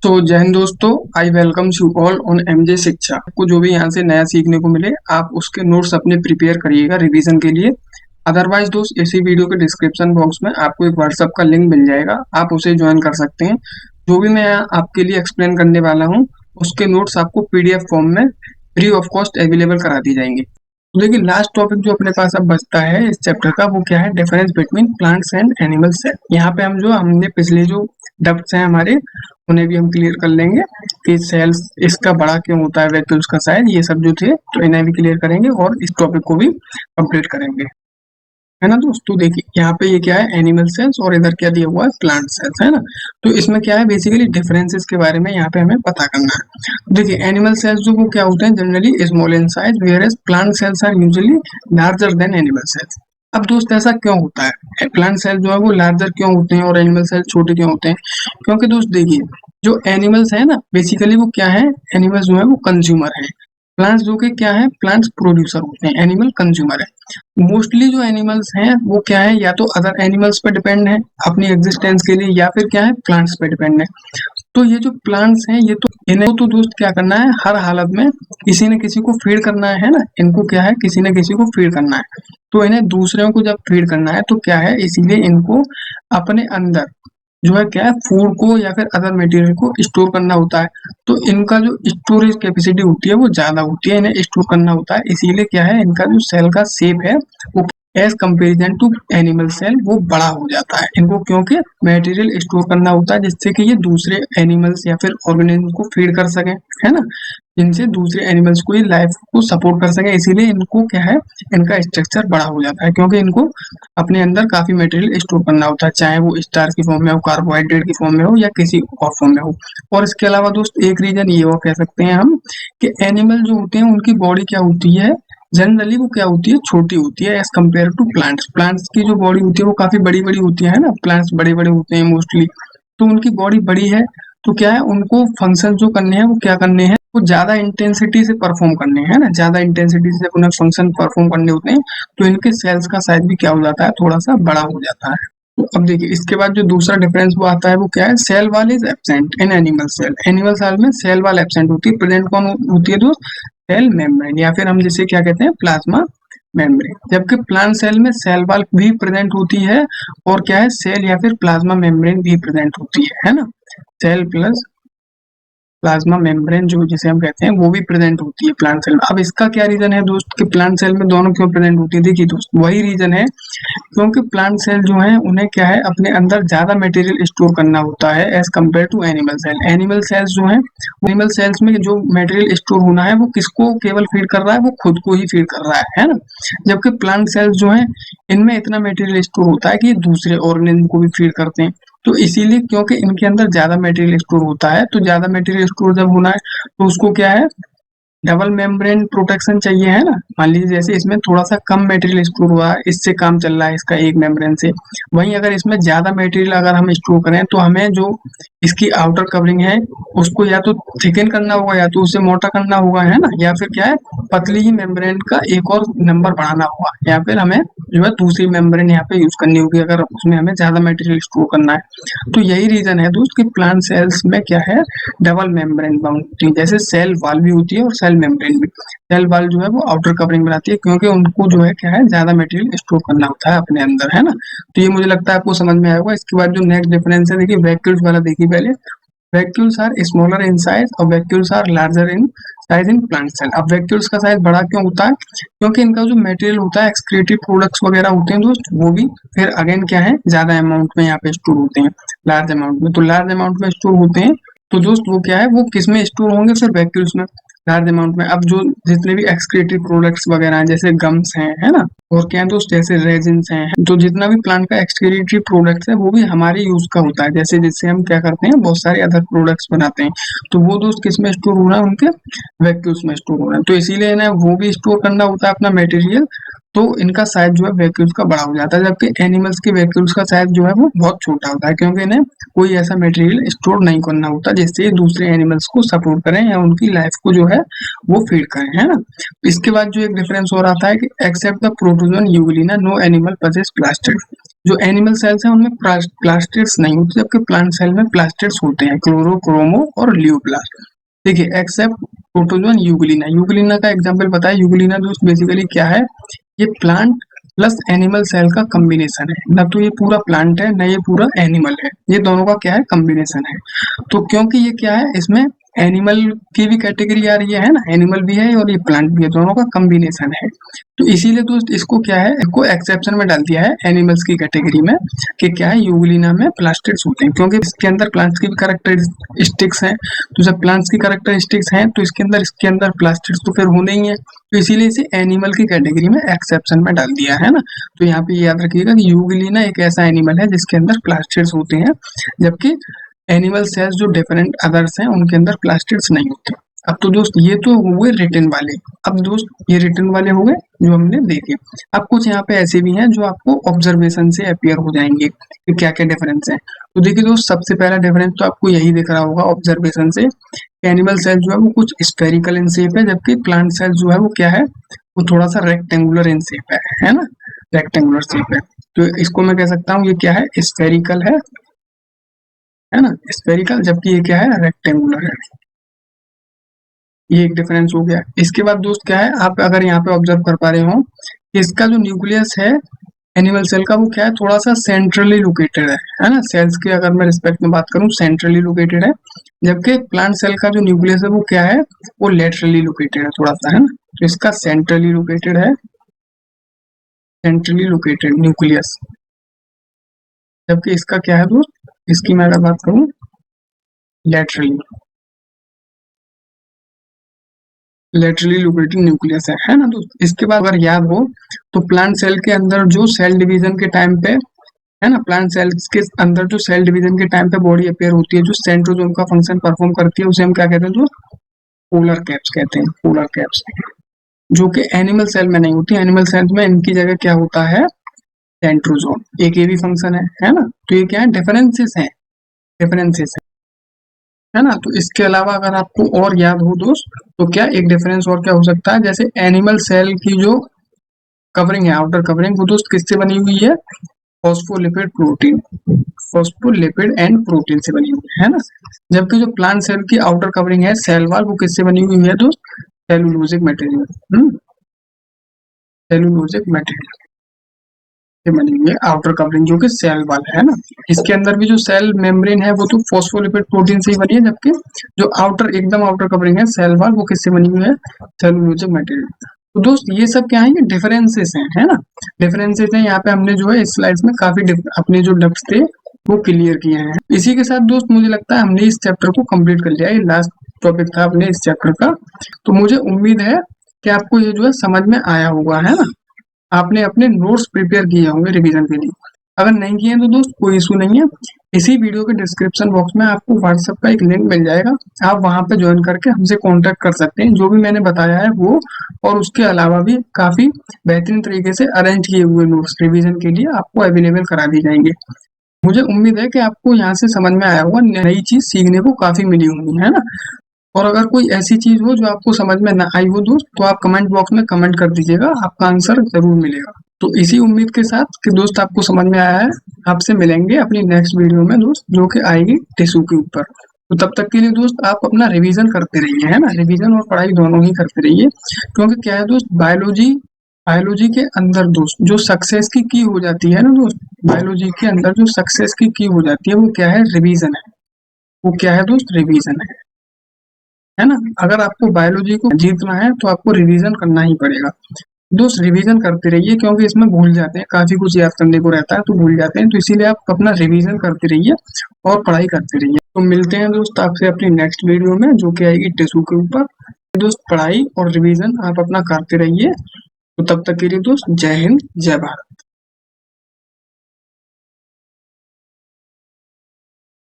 तो जय हिंद दोस्तों, I welcome you all on MJ शिक्षा। आपको जो भी यहाँ से नया सीखने को मिले, आप उसके नोट्स अपने प्रिपेयर करिएगा रिवीजन के लिए। अदरवाइज दोस्त, इसी वीडियो के डिस्क्रिप्शन बॉक्स में आपको एक व्हाट्सएप का लिंक मिल जाएगा, आप उसे ज्वाइन कर सकते हैं। जो भी मैं आपके लिए एक्सप्लेन करने वाला हूँ, उसके नोट्स आपको पीडीएफ फॉर्म में फ्री ऑफ कॉस्ट अवेलेबल करा दी जाएंगे। तो देखिए, लास्ट टॉपिक जो अपने पास अब बचता है इस चैप्टर का, वो क्या है? Difference between plants and animals है। यहाँ पे हमने पिछले जो डक्ट्स हैं हमारे, उन्हें भी हम क्लियर कर लेंगे कि सेल्स इसका बड़ा क्यों होता है, वैक्यूल्स का साइज, ये सब जो थे तो इन्हें भी क्लियर करेंगे और इस टॉपिक को भी कंप्लीट करेंगे, है ना दोस्तों। देखिए यहाँ पे ये क्या है? एनिमल सेल्स, और इधर क्या दिया हुआ है? प्लांट सेल्स, है ना। तो इसमें क्या है? बेसिकली डिफरेंसेस के बारे में यहाँ पे हमें पता करना है। देखिए, एनिमल सेल्स जो वो क्या होते हैं? Generally small in size, whereas plant cells are usually larger than animal cells. अब दोस्त, ऐसा क्यों होता है? प्लांट सेल जो है वो लार्जर क्यों होते हैं और एनिमल सेल छोटे क्यों होते हैं? क्योंकि दोस्त देखिए, जो एनिमल्स है ना, बेसिकली वो क्या है? एनिमल्स जो है वो कंज्यूमर है। प्लांट्स जो कि क्या है? प्लांट्स प्रोड्यूसर होते हैं, एनिमल कंज्यूमर है। मोस्टली जो एनिमल्स हैं वो क्या है? या तो अदर एनिमल्स पे डिपेंड है अपनी एग्जिस्टेंस के लिए, या फिर क्या है? प्लांट्स पे डिपेंड है। तो ये जो प्लांट्स हैं, ये तो इन्हें तो दोस्त क्या करना है? हर हालत में किसी न किसी को फीड करना है ना। इनको क्या है? किसी न किसी को फीड करना है। तो इन्हें दूसरों को जब फीड करना है तो क्या है? इसीलिए इनको अपने अंदर जो है क्या है? फूड को या फिर अदर मटेरियल को स्टोर करना होता है। तो इनका जो स्टोरेज कैपेसिटी होती है वो ज्यादा होती है, इन्हें स्टोर करना होता है। इसीलिए क्या है? इनका जो सेल का शेप है वो as comparison to animal cell वो बड़ा हो जाता है इनको, क्योंकि मटेरियल स्टोर करना होता है जिससे कि ये दूसरे एनिमल्स या फिर ऑर्गेनिज्म को फीड कर सके, है ना। जिनसे दूसरे एनिमल्स को ये लाइफ को सपोर्ट कर सके, इसीलिए इनको क्या है? इनका स्ट्रक्चर बड़ा हो जाता है, क्योंकि इनको अपने अंदर काफी मटेरियल स्टोर करना होता है, चाहे वो स्टार्च की फॉर्म में हो, कार्बोहाइड्रेट की फॉर्म में हो, या किसी और फॉर्म में हो। और इसके अलावा दोस्त, एक रीजन ये और कह सकते हैं हम कि एनिमल जो होते हैं उनकी बॉडी क्या होती है? जनरली वो क्या होती है? छोटी होती है as compare to plants. Plants की जो बॉडी होती है वो काफी बड़ी बड़ी होती है ना। प्लांट्स बड़े बड़े होते हैं मोस्टली, तो उनकी बॉडी बड़ी है। तो क्या है? उनको फंक्शन जो करने हैं वो क्या करने हैं? वो ज्यादा इंटेंसिटी से परफॉर्म करने हैं ना, ज्यादा इंटेंसिटी से उन्हें फंक्शन परफॉर्म करने होते हैं। तो इनके सेल्स का साइज भी क्या हो जाता है? थोड़ा सा बड़ा हो जाता है। तो अब देखिए, इसके बाद जो दूसरा डिफरेंस वो आता है वो क्या है? Cell wall is absent in animal cell. Animal cell में सेल वाल एब्सेंट होती है, प्रेजेंट कौन होती है दोस्त? सेल मेम्ब्रेन, या फिर हम जिसे क्या कहते हैं? Plasma membrane. जबकि प्लांट सेल में सेल वाल भी प्रेजेंट होती है, और क्या है? सेल या फिर प्लाज्मा मेम्ब्रेन भी प्रेजेंट होती है ना। सेल प्लस प्लाज्मा मेम्ब्रेन जो जिसे हम कहते हैं वो भी प्रेजेंट होती है प्लांट सेल में। अब इसका क्या रीजन है दोस्त कि प्लांट सेल में दोनों क्यों प्रेजेंट होती है? देखिए दोस्त, वही रीजन है क्योंकि प्लांट सेल जो है उन्हें क्या है? अपने अंदर ज्यादा मटेरियल स्टोर करना होता है as compare to animal cell. Animal cells जो है, एनिमल सेल्स में जो मटेरियल स्टोर होना है वो किसको केवल फीड कर रहा है? वो खुद को ही फीड कर रहा है ना। जबकि प्लांट सेल्स जो है, इनमें इतना मटेरियल स्टोर होता है कि ये दूसरे ऑर्गेनिज्म को भी फीड करते हैं। तो इसीलिए क्योंकि इनके अंदर ज्यादा मटेरियल स्टोर होता है, तो ज्यादा मटेरियल स्टोर जब होना है तो उसको क्या है? डबल मेम्ब्रेन प्रोटेक्शन चाहिए, है ना। मान लीजिए जैसे इसमें थोड़ा सा कम मटेरियल स्टोर हुआ है, इससे काम चल रहा है इसका एक मेम्ब्रेन से। वहीं अगर इसमें ज्यादा मटेरियल अगर हम स्टोर करें तो हमें जो इसकी आउटर कवरिंग है उसको या तो थिकन करना होगा, या तो उसे मोटा करना होगा, है ना। या फिर क्या है? पतली ही मेम्ब्रेन का एक और नंबर बढ़ाना होगा, या फिर हमें जो है दूसरी मेम्ब्रेन यहाँ पे यूज करनी होगी अगर उसमें हमें ज्यादा मटेरियल स्टोर करना है। तो यही रीजन है दोस्त कि प्लांट सेल्स में क्या है? डबल मेम्ब्रेन बाउंड्री, जैसे सेल वॉल भी होती है और सेल मेम्ब्रेन भी। सेल वॉल जो है वो आउटर कवरिंग बनाती है, क्योंकि उनको जो है क्या है? ज्यादा मटेरियल स्टोर करना होता है अपने अंदर, है ना। तो ये मुझे लगता है आपको समझ में आया होगा। इसके बाद जो नेक्स्ट डिफरेंस है, देखिए वैक्यूल्स वाला देखिए पहले। Vacuoles are smaller in size और vacuoles are larger in size in plant cell. अब वैक्यूल्स का साइज बड़ा क्यों होता है? क्योंकि इनका जो मटेरियल होता है, एक्सक्रीटिव प्रोडक्ट्स वगैरह होते हैं दोस्त, वो भी फिर अगेन क्या है? ज्यादा अमाउंट में यहाँ पे स्टोर होते हैं, लार्ज अमाउंट में। तो लार्ज अमाउंट में स्टोर होते हैं, तो दोस्त वो क्या है? वो किस में स्टोर होंगे? फिर वैक्यूल्स में, लार्ज अमाउंट में। अब जो जितने भी एक्सक्रीटिव प्रोडक्ट्स वगैरह हैं, जैसे गम्स हैं, है ना, और क्या है दोस्त? जैसे रेजिन्स हैं, तो जितना भी प्लांट का एक्सक्रीटरी प्रोडक्ट्स है वो भी हमारे यूज का होता है। जैसे जिससे हम क्या करते हैं? बहुत सारे अदर प्रोडक्ट्स बनाते हैं। तो वो दोस्त किस में स्टोर हो रहा है? उनके वैक्यूल्स में स्टोर हो रहा है। तो इसीलिए ना वो भी स्टोर करना होता है अपना मटेरियल। तो इनका साइज जो है वैक्यूल्स का बड़ा हो जाता है, जबकि एनिमल्स के वैक्यूल्स का साइज जो है वो बहुत छोटा होता है, क्योंकि इन्हें कोई ऐसा मटेरियल स्टोर नहीं करना होता जिससे ये दूसरे एनिमल्स को सपोर्ट करें या उनकी लाइफ को जो है वो फीड करें, है ना। इसके बाद जो एक डिफरेंस और आता है कि except the protozoan euglena no animal possess plastid. जो एनिमल सेल्स हैं उनमें प्लास्टिड्स नहीं होते, जबकि प्लांट सेल में प्लास्टिड्स होते हैं, क्लोरो, क्रोमो और लियोप्लास्ट। देखिए एक्सेप्ट प्रोटोजोन यूग्लिना, यूग्लिना का एग्जांपल बताया। यूग्लिना दोस्त बेसिकली क्या है, ये प्लांट प्लस एनिमल सेल का कॉम्बिनेशन है, ना तो ये पूरा प्लांट है ना ये पूरा एनिमल है, ये दोनों का क्या है कॉम्बिनेशन है। तो क्योंकि ये क्या है, इसमें एनिमल की भी कैटेगरी आ रही है ना, एनिमल भी है और ये प्लांट भी है, दोनों का कॉम्बिनेशन है। तो इसीलिए दोस्त इसको क्या है, इसको एक्सेप्शन में डाल दिया है एनिमल्स की कैटेगरी में कि क्या है यूग्लिना में प्लास्टिड्स होते हैं, क्योंकि इसके अंदर प्लांट्स की भी कैरेक्टरिस्टिक्स हैं। तो जब प्लांट्स की कैरेक्टरिस्टिक्स हैं तो इसके अंदर प्लास्टिड्स तो फिर होने ही है, तो इसीलिए इसे एनिमल की कैटेगरी में एक्सेप्शन में डाल दिया है ना। तो यहाँ पे याद रखिएगा कि यूग्लिना एक ऐसा एनिमल है जिसके अंदर प्लास्टिड्स होते हैं, जबकि एनिमल सेल्स जो डिफरेंट अदर्स हैं उनके अंदर प्लास्टिड्स नहीं होते। अब तो दोस्त ये तो हुए रिटन वाले, अब दोस्त ये रिटन वाले हो गए जो हमने देखे। अब कुछ यहाँ पे ऐसे भी हैं जो आपको ऑब्जर्वेशन से अपियर हो जाएंगे कि क्या क्या डिफरेंस है। तो देखिए दोस्त, सबसे पहला डिफरेंस तो आपको यही दिख रहा होगा ऑब्जर्वेशन से, एनिमल सेल जो है वो कुछ स्फेरिकल इन शेप है, जबकि प्लांट सेल जो है वो क्या है, वो थोड़ा सा रेक्टेंगुलर इन शेप है ना, रेक्टेंगुलर शेप है। तो इसको मैं कह सकता हूँ ये क्या है, स्फेरिकल है ना, स्फेरिकल, जबकि ये क्या है, रेक्टेंगुलर है। ये एक डिफरेंस हो गया। इसके बाद दोस्त क्या है, आप अगर यहाँ पे ऑब्जर्व कर पा रहे हो कि इसका जो न्यूक्लियस है एनिमल सेल का वो क्या है, थोड़ा सा सेंट्रली लोकेटेड है ना। सेल्स की अगर मैं रिस्पेक्ट में बात करूँ सेंट्रली लोकेटेड है, जबकि प्लांट सेल का जो न्यूक्लियस है वो क्या है, वो लेटरली लोकेटेड है थोड़ा सा, है ना। तो इसका सेंट्रली लोकेटेड है, सेंट्रली लोकेटेड न्यूक्लियस, जबकि इसका क्या है दोस्त, इसकी मैं अगर बात करूँ लेटरली लोकेटेड न्यूक्लियस है ना दोस्त। इसके बाद अगर याद हो तो प्लांट सेल के अंदर जो सेल डिवीजन के टाइम पे, है ना, प्लांट सेल्स के अंदर जो सेल डिवीजन के टाइम पे बॉडी अपेयर होती है, जो सेंट्रोजोम का फंक्शन परफॉर्म करती है, उसे हम क्या कहते हैं दोस्त, पोलर कैप्स कहते हैं, पोलर कैप्स, जो कि एनिमल सेल में नहीं होती। एनिमल सेल में इनकी जगह क्या होता है, सेंट्रोजोम, एक ये भी फंक्शन है ना। तो ये क्या है, डिफरेंसेस है, डिफरेंसेस है ना। तो इसके अलावा अगर आपको और याद हो दोस्त तो क्या एक डिफरेंस और क्या हो सकता है, जैसे एनिमल सेल की जो कवरिंग है, आउटर कवरिंग, वो दोस्त किससे बनी हुई है, phospholipid protein, phospholipid and protein से बनी हुई है ना। जबकि जो प्लांट सेल की आउटर कवरिंग है सेल वॉल, वो किससे बनी हुई है दोस्त, सेलुलोजिक मटेरियल, सेलुलोजिक मटेरियल से बनी हुई है आउटर कवरिंग, जो कि सेल वॉल है ना। इसके अंदर भी जो सेल मेम्ब्रेन है वो तो फॉस्फोलिपिड प्रोटीन से ही बनी है, जबकि जो आउटर एकदम आउटर कवरिंग है सेल वॉल, वो किससे बनी हुई है, सेलुलोजिक मटेरियल। तो दोस्त ये सब क्या है, ये डिफरेंसेस हैं, है ना, डिफरेंसेस हैं। यहाँ पे हमने जो है इस स्लाइड्स में काफी अपने जो डब्स थे वो क्लियर किए हैं। इसी के साथ दोस्त मुझे लगता है हमने इस चैप्टर को कंप्लीट कर लिया है, ये लास्ट टॉपिक था अपने इस चैप्टर का। तो मुझे उम्मीद है कि आपको ये जो है समझ में आया होगा, है ना। आपने अपने नोट्स प्रिपेयर किए होंगे रिवीजन के लिए, अगर नहीं किए तो दोस्त कोई इशू नहीं है, इसी वीडियो के डिस्क्रिप्शन बॉक्स में आपको व्हाट्सएप का एक लिंक मिल जाएगा, आप वहां पे ज्वाइन करके हमसे कांटेक्ट कर सकते हैं। जो भी मैंने बताया है वो और उसके अलावा भी काफी बेहतरीन तरीके से अरेंज किए हुए नोट्स रिवीजन के लिए आपको अवेलेबल करा दी जाएंगे। मुझे उम्मीद है कि आपको यहाँ से समझ में आया होगा, नई चीज सीखने को काफी मिली होंगी, है ना। और अगर कोई ऐसी चीज हो जो आपको समझ में ना आई हो दोस्त, तो आप कमेंट बॉक्स में कमेंट कर दीजिएगा, आपका आंसर जरूर मिलेगा। तो इसी उम्मीद के साथ कि दोस्त आपको समझ में आया है, आपसे मिलेंगे अपनी नेक्स्ट वीडियो में दोस्त, जो कि आएगी टिश्यू के ऊपर। तो तब तक के लिए दोस्त आप अपना रिवीजन करते रहिए, है ना, रिवीजन और पढ़ाई दोनों ही करते रहिए, क्योंकि क्या है दोस्त, बायोलॉजी के अंदर दोस्त जो सक्सेस की हो जाती है ना दोस्त, बायोलॉजी के अंदर जो सक्सेस की हो जाती है वो क्या है, रिवीजन है। वो क्या है दोस्त, रिवीजन है ना। अगर आपको बायोलॉजी को जीतना है तो आपको रिवीजन करना ही पड़ेगा दोस्त, रिवीजन करते रहिए, क्योंकि इसमें भूल जाते हैं, काफी कुछ याद करने को रहता है तो भूल जाते हैं। तो इसीलिए आप अपना रिवीजन करते रहिए और पढ़ाई करते रहिए। तो मिलते हैं दोस्त आपसे अपनी नेक्स्ट वीडियो में, जो कि आएगी टिश्यू के ऊपर। दोस्त पढ़ाई और रिवीजन आप अपना करते रहिए। तो तब तक के लिए दोस्त जय हिंद, जय भारत।